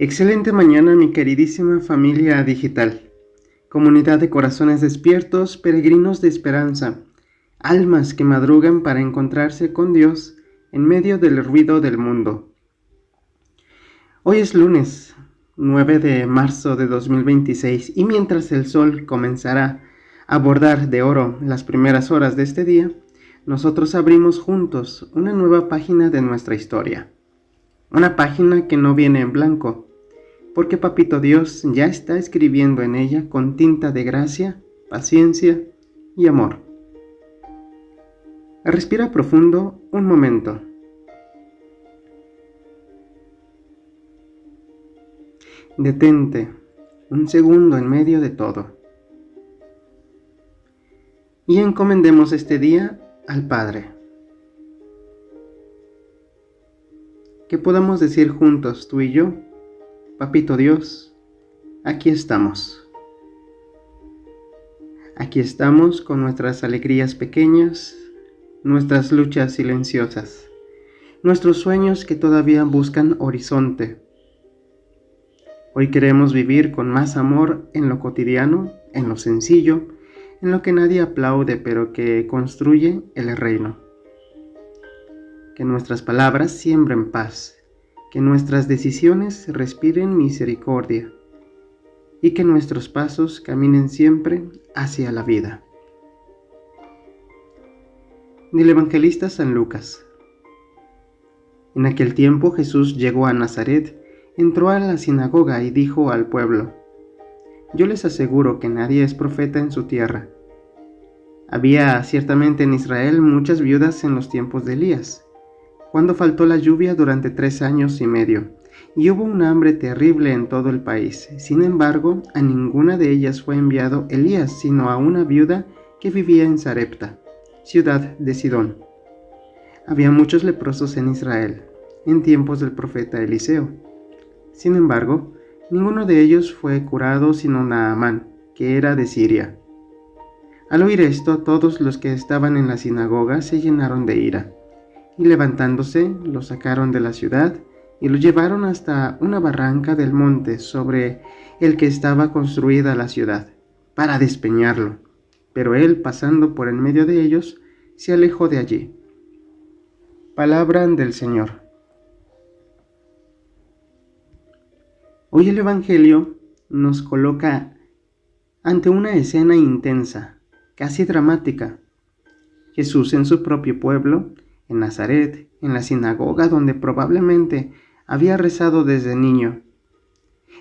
Excelente mañana, mi queridísima familia digital, comunidad de corazones despiertos, peregrinos de esperanza, almas que madrugan para encontrarse con Dios en medio del ruido del mundo. Hoy es lunes 9 de marzo de 2026 y mientras el sol comenzará a bordar de oro las primeras horas de este día, nosotros abrimos juntos una nueva página de nuestra historia. Una página que no viene en blanco, porque Papito Dios ya está escribiendo en ella con tinta de gracia, paciencia y amor. Respira profundo un momento. Detente un segundo en medio de todo. Y encomendemos este día al Padre. Que podamos decir juntos, tú y yo: Papito Dios, aquí estamos. Aquí estamos con nuestras alegrías pequeñas, nuestras luchas silenciosas, nuestros sueños que todavía buscan horizonte. Hoy queremos vivir con más amor en lo cotidiano, en lo sencillo, en lo que nadie aplaude pero que construye el reino. Que nuestras palabras siembren paz, que nuestras decisiones respiren misericordia y que nuestros pasos caminen siempre hacia la vida. Del evangelista San Lucas. En aquel tiempo Jesús llegó a Nazaret, entró a la sinagoga y dijo al pueblo: Yo les aseguro que nadie es profeta en su tierra. Había ciertamente en Israel muchas viudas en los tiempos de Elías, cuando faltó la lluvia durante 3 años y medio, y hubo un hambre terrible en todo el país. Sin embargo, a ninguna de ellas fue enviado Elías, sino a una viuda que vivía en Sarepta, ciudad de Sidón. Había muchos leprosos en Israel, en tiempos del profeta Eliseo. Sin embargo, ninguno de ellos fue curado sino Naamán, que era de Siria. Al oír esto, todos los que estaban en la sinagoga se llenaron de ira, y levantándose, lo sacaron de la ciudad y lo llevaron hasta una barranca del monte sobre el que estaba construida la ciudad, para despeñarlo. Pero él, pasando por en medio de ellos, se alejó de allí. Palabra del Señor. Hoy el Evangelio nos coloca ante una escena intensa, casi dramática. Jesús en su propio pueblo, en Nazaret, en la sinagoga donde probablemente había rezado desde niño,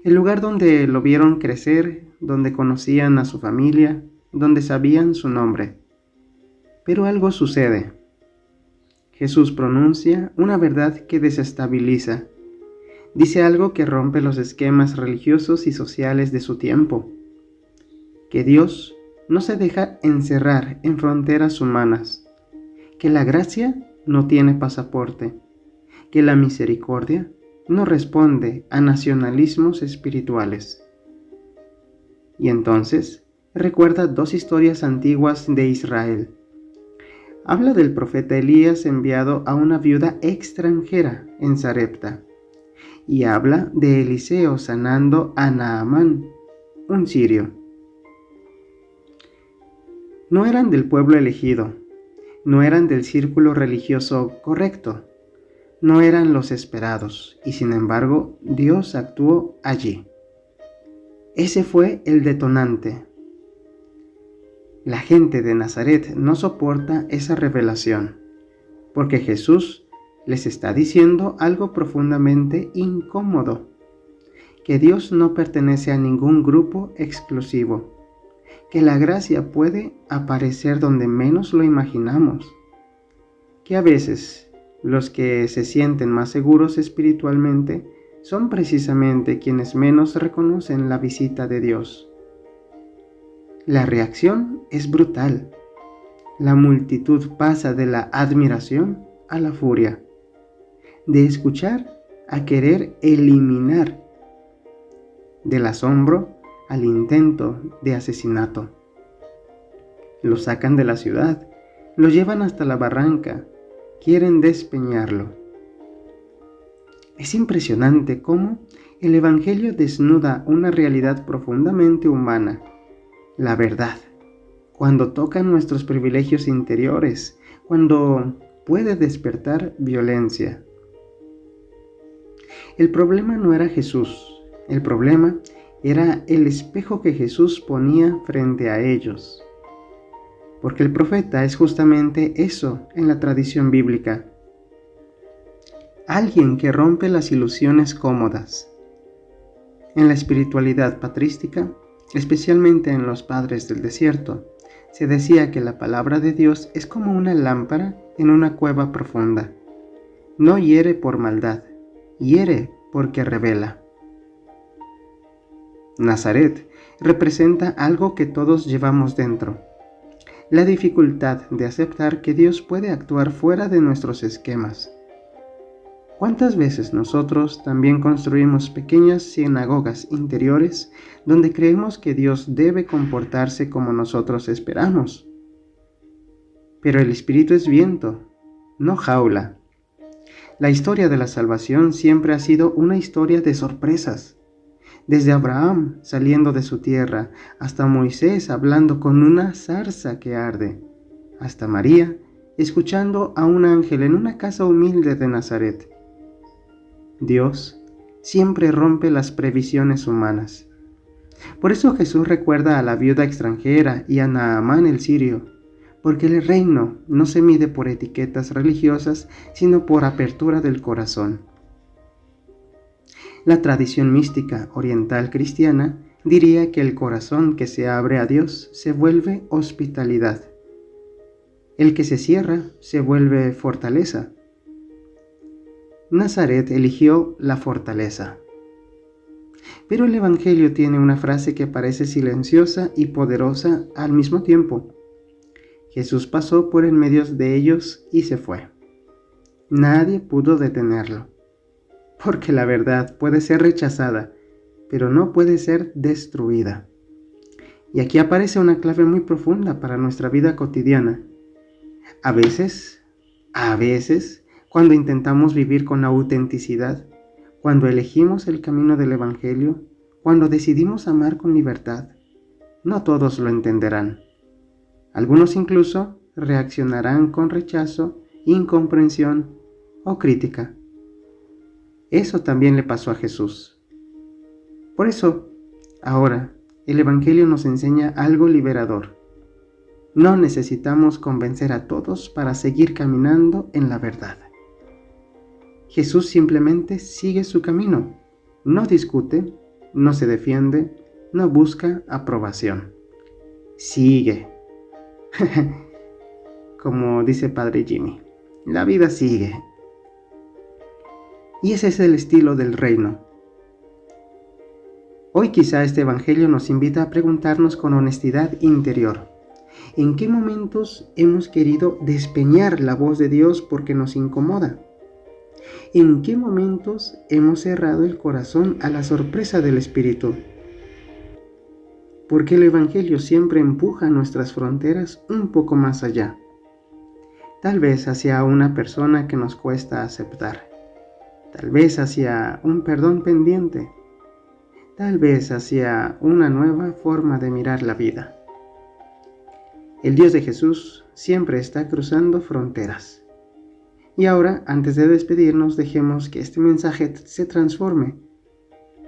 el lugar donde lo vieron crecer, donde conocían a su familia, donde sabían su nombre. Pero algo sucede. Jesús pronuncia una verdad que desestabiliza. Dice algo que rompe los esquemas religiosos y sociales de su tiempo: que Dios no se deja encerrar en fronteras humanas, que la gracia no tiene pasaporte, que la misericordia no responde a nacionalismos espirituales. Y entonces recuerda 2 historias antiguas de Israel. Habla del profeta Elías enviado a una viuda extranjera en Sarepta, y habla de Eliseo sanando a Naamán, un sirio. No eran del pueblo elegido, no eran del círculo religioso correcto, no eran los esperados, y sin embargo Dios actuó allí. Ese fue el detonante. La gente de Nazaret no soporta esa revelación, porque Jesús les está diciendo algo profundamente incómodo: que Dios no pertenece a ningún grupo exclusivo, que la gracia puede aparecer donde menos lo imaginamos, que a veces los que se sienten más seguros espiritualmente son precisamente quienes menos reconocen la visita de Dios. La reacción es brutal. La multitud pasa de la admiración a la furia, de escuchar a querer eliminar, del asombro al intento de asesinato. Lo sacan de la ciudad, lo llevan hasta la barranca, quieren despeñarlo. Es impresionante cómo El Evangelio desnuda una realidad profundamente humana, la verdad, cuando toca nuestros privilegios interiores, cuando puede despertar violencia. El problema no era Jesús, el problema era el espejo que Jesús ponía frente a ellos. Porque el profeta es justamente eso en la tradición bíblica. Alguien que rompe las ilusiones cómodas. En la espiritualidad patrística, especialmente en los padres del desierto, se decía que la palabra de Dios es como una lámpara en una cueva profunda. No hiere por maldad, hiere porque revela. Nazaret representa algo que todos llevamos dentro. La dificultad de aceptar que Dios puede actuar fuera de nuestros esquemas. ¿Cuántas veces nosotros también construimos pequeñas sinagogas interiores donde creemos que Dios debe comportarse como nosotros esperamos? Pero el Espíritu es viento, no jaula. La historia de la salvación siempre ha sido una historia de sorpresas. Desde Abraham saliendo de su tierra, hasta Moisés hablando con una zarza que arde, hasta María escuchando a un ángel en una casa humilde de Nazaret. Dios siempre rompe las previsiones humanas. Por eso Jesús recuerda a la viuda extranjera y a Naamán el sirio, porque el reino no se mide por etiquetas religiosas, sino por apertura del corazón. La tradición mística oriental cristiana diría que el corazón que se abre a Dios se vuelve hospitalidad. El que se cierra se vuelve fortaleza. Nazaret eligió la fortaleza. Pero el Evangelio tiene una frase que parece silenciosa y poderosa al mismo tiempo. Jesús pasó por en medio de ellos y se fue. Nadie pudo detenerlo. Porque la verdad puede ser rechazada, pero no puede ser destruida. Y aquí aparece una clave muy profunda para nuestra vida cotidiana. A veces, cuando intentamos vivir con autenticidad, cuando elegimos el camino del Evangelio, cuando decidimos amar con libertad, no todos lo entenderán. Algunos incluso reaccionarán con rechazo, incomprensión o crítica. Eso también le pasó a Jesús. Por eso, ahora, el Evangelio nos enseña algo liberador. No necesitamos convencer a todos para seguir caminando en la verdad. Jesús simplemente sigue su camino. No discute, no se defiende, no busca aprobación. Sigue. Como dice Padre Jimmy, la vida sigue. Y ese es el estilo del reino. Hoy quizá este Evangelio nos invita a preguntarnos con honestidad interior: ¿en qué momentos hemos querido despeñar la voz de Dios porque nos incomoda? ¿En qué momentos hemos cerrado el corazón a la sorpresa del Espíritu? Porque el Evangelio siempre empuja nuestras fronteras un poco más allá. Tal vez hacia una persona que nos cuesta aceptar. Tal vez hacia un perdón pendiente. Tal vez hacia una nueva forma de mirar la vida. El Dios de Jesús siempre está cruzando fronteras. Y ahora, antes de despedirnos, dejemos que este mensaje se transforme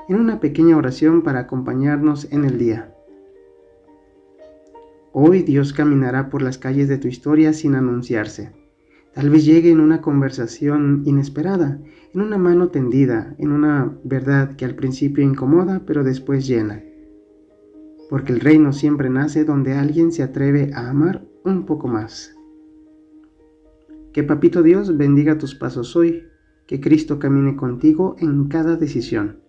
en una pequeña oración para acompañarnos en el día. Hoy Dios caminará por las calles de tu historia sin anunciarse. Tal vez llegue en una conversación inesperada, en una mano tendida, en una verdad que al principio incomoda pero después llena. Porque el reino siempre nace donde alguien se atreve a amar un poco más. Que Papito Dios bendiga tus pasos hoy, que Cristo camine contigo en cada decisión,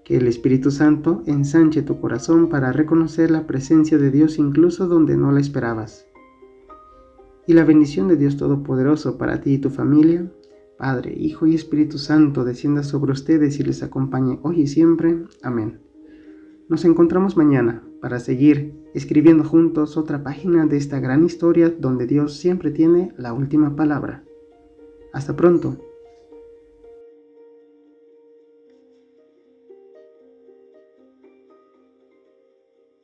que el Espíritu Santo ensanche tu corazón para reconocer la presencia de Dios incluso donde no la esperabas. Y la bendición de Dios Todopoderoso para ti y tu familia, Padre, Hijo y Espíritu Santo, descienda sobre ustedes y les acompañe hoy y siempre. Amén. Nos encontramos mañana para seguir escribiendo juntos otra página de esta gran historia donde Dios siempre tiene la última palabra. Hasta pronto.